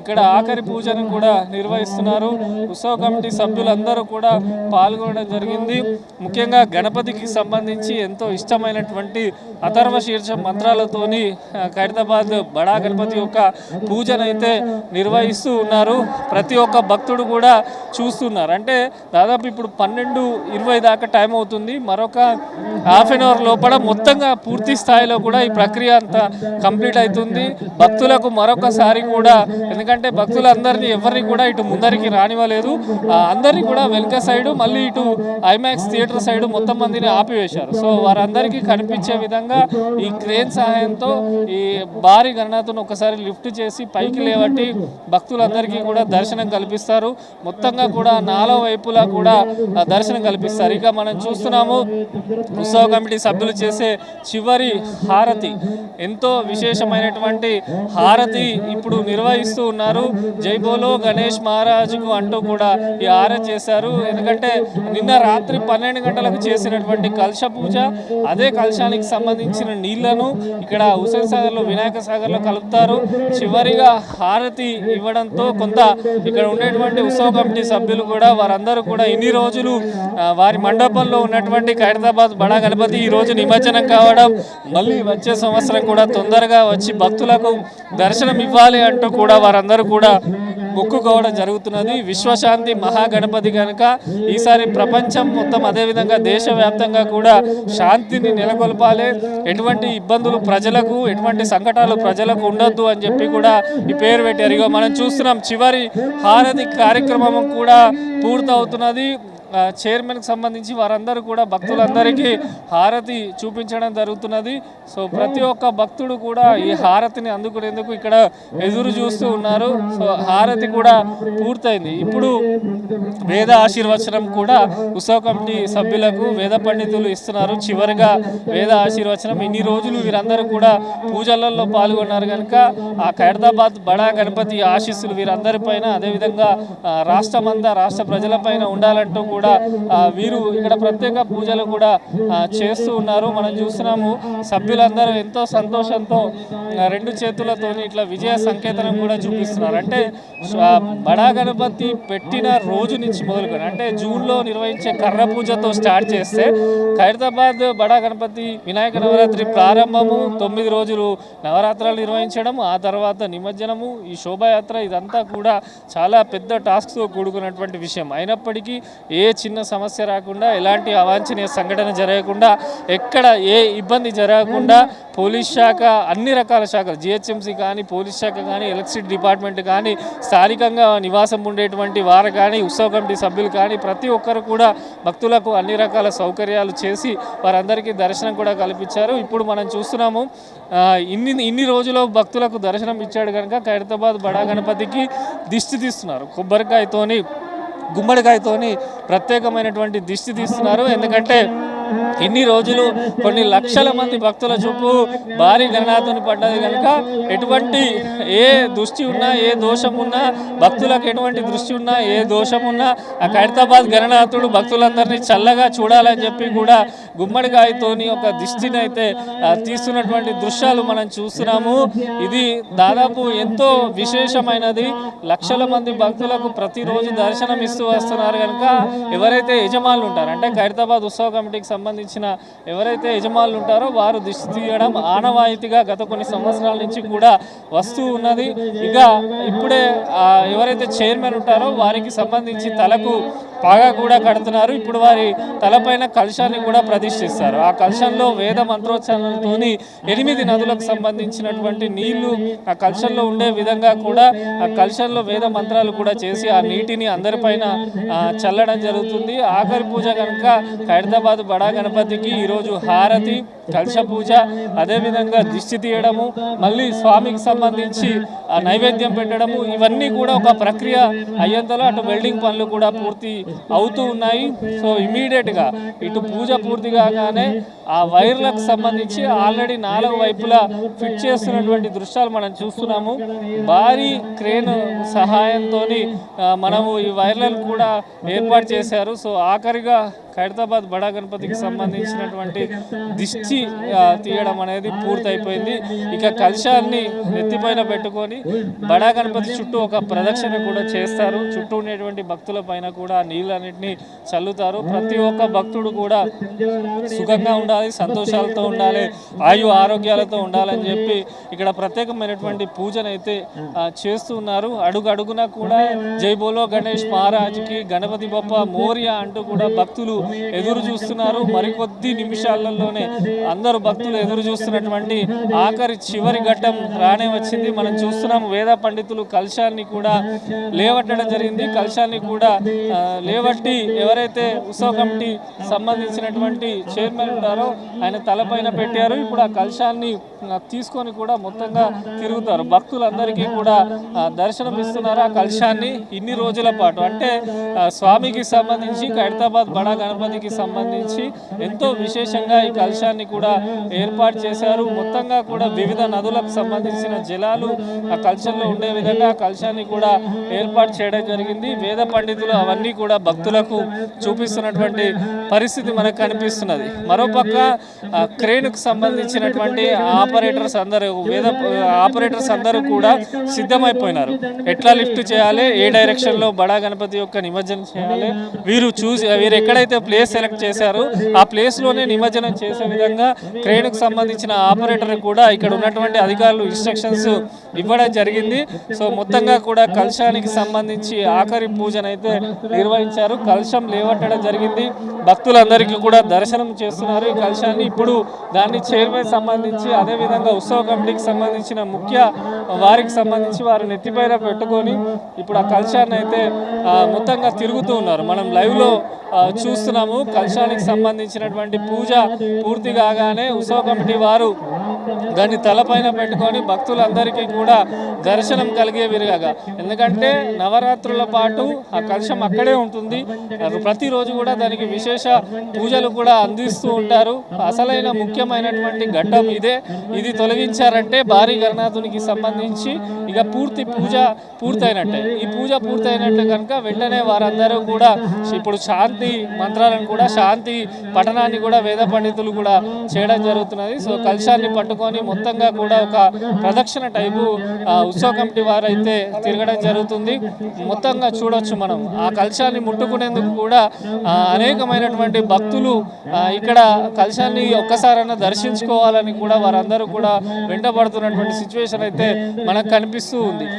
ఇక్కడ ఆఖరి పూజను కూడా నిర్వహిస్తున్నారు. ఉత్సవ కమిటీ సభ్యులందరూ కూడా పాల్గొనడం జరిగింది. ముఖ్యంగా గణపతికి సంబంధించి ఎంతో ఇష్టమైనటువంటి అథర్వ శీర్ష మంత్రాలతోని ఖైరతాబాద్ బడా గణపతి యొక్క పూజనైతే నిర్వహిస్తూ ఉన్నారు. ప్రతి ఒక్క భక్తుడు కూడా చూస్తున్నారు. అంటే దాదాపు ఇప్పుడు 12:20 దాకా టైం అవుతుంది. మరొక హాఫ్ అన్ అవర్ లోపల మొత్తంగా పూర్తి స్థాయిలో కూడా ఈ ప్రక్రియ అంతా కంప్లీట్ అవుతుంది. భక్తులకు మరొకసారి కూడా ఎందుకంటే భక్తులందరినీ ఎవరిని కూడా ఇటు ముందరికి రానివ్వలేదు. అందరినీ కూడా వెనుక సైడు మళ్ళీ ఇటు ఐమాక్స్ థియేటర్ సైడు మొత్తం మందిని ఆపివేశారు. సో వారందరికీ కనిపించే విధంగా ఈ క్రేన్ సహాయంతో ఈ భారీ గణనాథును ఒకసారి లిఫ్ట్ చేసి పైకి లేవట్టి భక్తులందరికీ కూడా దర్శనం కల్పిస్తారు. మొత్తంగా కూడా 4 వైపులా కూడా దర్శనం కల్పిస్తారు. ఇక మనం చూస్తున్నాము ఉత్సవ కమిటీ సభ్యులు చేసే చివరి హారతి, ఎంతో విశేషమైనటువంటి హారతి ఇప్పుడు నిర్వహిస్తూ ఉన్నారు. జై బోలో గణేష్ మహారాజుకు అంటూ కూడా ఈ హారతి చేశారు. ఎందుకంటే నిన్న రాత్రి 12 గంటలకు చేసినటువంటి కలశ పూజ, అదే కలశానికి సంబంధించిన నీళ్లను ఇక్కడ హుసేన్ సాగర్లో వినాయక సాగర్లో కలుపుతారు. చివరిగా హారతి ఇవ్వడంతో కొంత ఇక్కడ ఉండేటువంటి ఉత్సవ కమిటీ సభ్యులు కూడా వారందరూ కూడా ఇన్ని రోజులు వారి మండపంలో ఉన్నటువంటి ఖైరతాబాద్ బడా గణపతి ఈ రోజు నిమజ్జనం కావడం, మళ్ళీ వచ్చే సంవత్సరం కూడా తొందరగా వచ్చి భక్తులకు దర్శనం ఇవ్వాలి అంటూ కూడా వారందరూ కూడా మొక్కుకోవడం జరుగుతున్నది. విశ్వశాంతి మహాగణపతి కనుక ఈసారి ప్రపంచం మొత్తం అదేవిధంగా దేశవ్యాప్తంగా కూడా శాంతిని నెలకొల్పాలి, ఎటువంటి ఇబ్బందులు ప్రజలకు ఎటువంటి సంకటాలు ప్రజలకు ఉండొద్దు అని చెప్పి కూడా ఈ పేరు పెట్టారు. ఇక మనం చూస్తున్నాం చివరి హారతి కార్యక్రమం కూడా పూర్తవుతున్నది. చైర్మన్కి సంబంధించి వారందరూ కూడా భక్తులందరికీ హారతి చూపించడం జరుగుతున్నది. సో ప్రతి ఒక్క భక్తుడు కూడా ఈ హారతిని అందుకునేందుకు ఇక్కడ ఎదురు చూస్తూ ఉన్నారు. సో హారతి కూడా పూర్తయింది. ఇప్పుడు వేద ఆశీర్వచనం కూడా ఉత్సవ కమిటీ సభ్యులకు వేద పండితులు ఇస్తున్నారు. చివరిగా వేద ఆశీర్వచనం. ఇన్ని రోజులు వీరందరూ కూడా పూజలలో పాల్గొన్నారు కనుక ఆ ఖైరతాబాద్ బడా గణపతి ఆశీస్సులు వీరందరిపైన అదేవిధంగా రాష్ట్రమంతా రాష్ట్ర ప్రజలపైన ఉండాలంటూ కూడా వీరు ఇక్కడ ప్రత్యేక పూజలు కూడా చేస్తూ ఉన్నారు. మనం చూస్తున్నాము సభ్యులందరూ ఎంతో సంతోషంతో 2 చేతులతో ఇట్లా విజయ సంకేతనం కూడా చూపిస్తున్నారు. అంటే బడా గణపతి పెట్టిన రోజు నుంచి మొదలుకొని అంటే జూన్లో నిర్వహించే కర్ర పూజతో స్టార్ట్ చేస్తే ఖైరతాబాద్ బడా గణపతి వినాయక నవరాత్రి ప్రారంభము, 9 రోజులు నవరాత్రులు నిర్వహించడం, ఆ తర్వాత నిమజ్జనము, ఈ శోభాయాత్ర, ఇదంతా కూడా చాలా పెద్ద టాస్క్తో కూడుకున్నటువంటి విషయం. అయినప్పటికీ ఏ చిన్న సమస్య రాకుండా, ఎలాంటి అవాంఛనీయ సంఘటన జరగకుండా, ఎక్కడ ఏ ఇబ్బంది జరగకుండా పోలీస్ శాఖ, అన్ని రకాల శాఖలు, జిహెచ్ఎంసీ కానీ, పోలీస్ శాఖ కానీ, ఎలక్ట్రిసిటీ డిపార్ట్మెంట్ కానీ, స్థానికంగా నివాసం ఉండేటువంటి వారు కానీ, ఉత్సవ కమిటీ సభ్యులు కానీ ప్రతి ఒక్కరు కూడా భక్తులకు అన్ని రకాల సౌకర్యాలు చేసి వారందరికీ దర్శనం కూడా కల్పించారు. ఇప్పుడు మనం చూస్తున్నాము ఇన్ని రోజులు భక్తులకు దర్శనం ఇచ్చాడు కనుక ఖైరతాబాద్ బడా గణపతికి దిష్టి తీస్తున్నారు. కొబ్బరికాయతోని గుమ్మడికాయతోని ప్రత్యేకమైనటువంటి దిష్టి తీస్తున్నారు. ఎందుకంటే ఇన్ని రోజులు కొన్ని లక్షల మంది భక్తుల చూపు భారీ గణనాథుని పడ్డది కనుక ఎటువంటి ఏ దృష్టి ఉన్నా, ఏ దోషం ఉన్నా, భక్తులకు ఎటువంటి దృష్టి ఉన్నా, ఏ దోషం ఉన్నా ఆ ఖైరతాబాద్ గణనాథుడు భక్తులందరినీ చల్లగా చూడాలని చెప్పి కూడా గుమ్మడికాయతోని ఒక దిష్టిని అయితే తీస్తున్నటువంటి దృశ్యాలు మనం చూస్తున్నాము. ఇది దాదాపు ఎంతో విశేషమైనది. లక్షల మంది భక్తులకు ప్రతిరోజు దర్శనం ఇస్తూ వస్తున్నారు కనుక ఎవరైతే యజమానులు ఉంటారో అంటే ఖైరతాబాద్ ఉత్సవ కమిటీకి సంబంధించిన ఎవరైతే యజమానులు ఉంటారో వారు దిష్టి తీయడం ఆనవాయితీగా గత కొన్ని సంవత్సరాల నుంచి కూడా వస్తూ ఉన్నది. ఇక ఇప్పుడే ఎవరైతే చైర్మన్ ఉంటారో వారికి సంబంధించి తలకు పాగా కూడా కడుతున్నారు. ఇప్పుడు వారి తలపైన కలశాన్ని కూడా ప్రతిష్ఠిస్తారు. ఆ కలశంలో వేద మంత్రోచ్చారణలతోని 8 నదులకు సంబంధించినటువంటి నీళ్లు ఆ కలశంలో ఉండే విధంగా కూడా ఆ కలశంలో వేద మంత్రాలు కూడా చేసి ఆ నీటిని అందరిపైన చల్లడం జరుగుతుంది. ఆఖరి పూజ కనుక ఖైరతాబాద్ బడా గణపతికి ఈరోజు హారతి, కలశ పూజ, అదేవిధంగా దిష్టి తీయడము, మళ్ళీ స్వామికి సంబంధించి నైవేద్యం పెట్టడము, ఇవన్నీ కూడా ఒక ప్రక్రియ అయ్యేంతలో అటు వెల్డింగ్ పనులు కూడా పూర్తి అవుతూ ఉన్నాయి. సో ఇమీడియట్గా ఇటు పూజ పూర్తి కాగానే ఆ వైర్లకు సంబంధించి ఆల్రెడీ 4 వైపులా ఫిట్ చేస్తున్నటువంటి దృశ్యాలు మనం చూస్తున్నాము. భారీ క్రేన్ సహాయంతో మనము ఈ వైర్లను కూడా ఏర్పాటు చేశారు. సో ఆఖరిగా ఖైరతాబాద్ బడా గణపతికి సంబంధించినటువంటి దిష్టి తీయడం అనేది పూర్తయిపోయింది. ఇక కలశాన్ని నెత్తిపైన పెట్టుకొని బడా గణపతి చుట్టూ ఒక ప్రదక్షిణ కూడా చేస్తారు. చుట్టూ ఉండేటువంటి భక్తుల పైన కూడా నీళ్ళన్నింటినీ చల్లుతారు. ప్రతి ఒక్క భక్తుడు కూడా సుఖంగా ఉండాలి, సంతోషాలతో ఉండాలి, ఆరోగ్యాలతో ఉండాలని చెప్పి ఇక్కడ ప్రత్యేకమైనటువంటి పూజనైతే చేస్తూ ఉన్నారు. అడుగున కూడా జై బోలో గణేష్ మహారాజ్కి, గణపతి బప్ప మోరియా అంటూ కూడా భక్తులు ఎదురు చూస్తున్నారు. మరికొద్ది నిమిషాలలోనే అందరూ భక్తులు ఎదురు చూస్తున్నటువంటి ఆఖరి చివరి ఘట్టం రానే వచ్చింది. మనం చూస్తున్నాం వేద పండితులు కలశాన్ని కూడా లేవట్టడం జరిగింది. కలశాన్ని కూడా లేవట్టి ఎవరైతే ఉత్సవ కమిటీ సంబంధించినటువంటి చైర్మన్ ఉంటారో ఆయన తలపైన పెట్టారు. ఇప్పుడు ఆ కలశాన్ని తీసుకొని కూడా మొత్తంగా తిరుగుతారు. భక్తులందరికీ కూడా దర్శనం ఇస్తున్నారు ఆ కలశాన్ని ఇన్ని రోజుల పాటు. అంటే స్వామికి సంబంధించి ఖైరతాబాద్ బడా గణపతికి సంబంధించి ఎంతో విశేషంగా ఈ కలశాన్ని కూడా ఏర్పాటు చేశారు. మొత్తంగా కూడా వివిధ నదులకు సంబంధించిన జలాలు ఆ కలశంలో ఉండే విధంగా ఆ కలశాన్ని కూడా ఏర్పాటు చేయడం జరిగింది. వేద పండితులు అవన్నీ కూడా భక్తులకు చూపిస్తున్నటువంటి పరిస్థితి మనకు కనిపిస్తున్నది. మరోపక్క క్రేన్కు సంబంధించినటువంటి ఆపరేటర్స్ అందరూ కూడా సిద్ధమైపోయినారు. ఎట్లా లిఫ్ట్ చేయాలి, ఏ డైరెక్షన్లో బడా గణపతి యొక్క నిమజ్జనం చేయాలి, వీరు ఎక్కడైతే ప్లేస్ సెలెక్ట్ చేశారో ఆ ప్లేస్లోనే నిమజ్జనం చేసే విధంగా క్రేన్కు సంబంధించిన ఆపరేటర్ కూడా ఇక్కడ ఉన్నటువంటి అధికారులు ఇన్స్ట్రక్షన్స్ ఇవ్వడం జరిగింది. సో మొత్తంగా కూడా కలశానికి సంబంధించి ఆఖరి పూజనైతే నిర్వహించారు. కలశం లేవట్టడం జరిగింది. భక్తులందరికీ కూడా దర్శనం చేస్తున్నారు ఈ కలశాన్ని. ఇప్పుడు దాన్ని చైర్మన్ సంబంధించి అదేవిధంగా ఉత్సవ కమిటీకి సంబంధించిన ముఖ్య వారికి సంబంధించి వారు నెత్తిపైన పెట్టుకొని ఇప్పుడు ఆ కలశాన్ని అయితే మొత్తంగా తిరుగుతూ ఉన్నారు. మనం లైవ్లో చూస్తున్నాము. కలశానికి సంబంధించినటువంటి పూజ పూర్తి కాగానే ఉత్సవ కమిటీ వారు దాన్ని తలపైన పెట్టుకొని భక్తులందరికీ కూడా దర్శనం కలిగే విధంగా, ఎందుకంటే నవరాత్రుల పాటు ఆ కలశం అక్కడే ఉంటుంది. ప్రతిరోజు కూడా దానికి విశేష పూజలు కూడా అందిస్తూ ఉంటారు. అసలైన ముఖ్యమైనటువంటి ఘట్టం ఇదే. ఇది తొలగించారంటే భారీ గణనాథునికి సంబంధించి ఇక పూజ పూర్తయినట్టే. ఈ పూజ పూర్తయినట్టు కనుక వెంటనే వారందరూ కూడా ఇప్పుడు శాంతి మంత్రాలను కూడా శాంతి పఠనాన్ని కూడా వేద పండితులు కూడా చేయడం జరుగుతున్నది. సో కలశాన్ని పట్టుకొని మొత్తంగా కూడా ఒక ప్రదక్షిణ టైపు ఉత్సవ కమిటీ వారు అయితే తిరగడం జరుగుతుంది. మొత్తంగా చూడొచ్చు మనం ఆ కలశాన్ని ముట్టుకునేందుకు కూడా అనేకమైనటువంటి భక్తులు ఇక్కడ కలశాన్ని ఒక్కసారైనా దర్శించుకోవాలని కూడా వారందరూ కూడా వెంటబడుతున్నటువంటి సిచ్యువేషన్ అయితే మనకు కనిపిస్తూ ఉంది.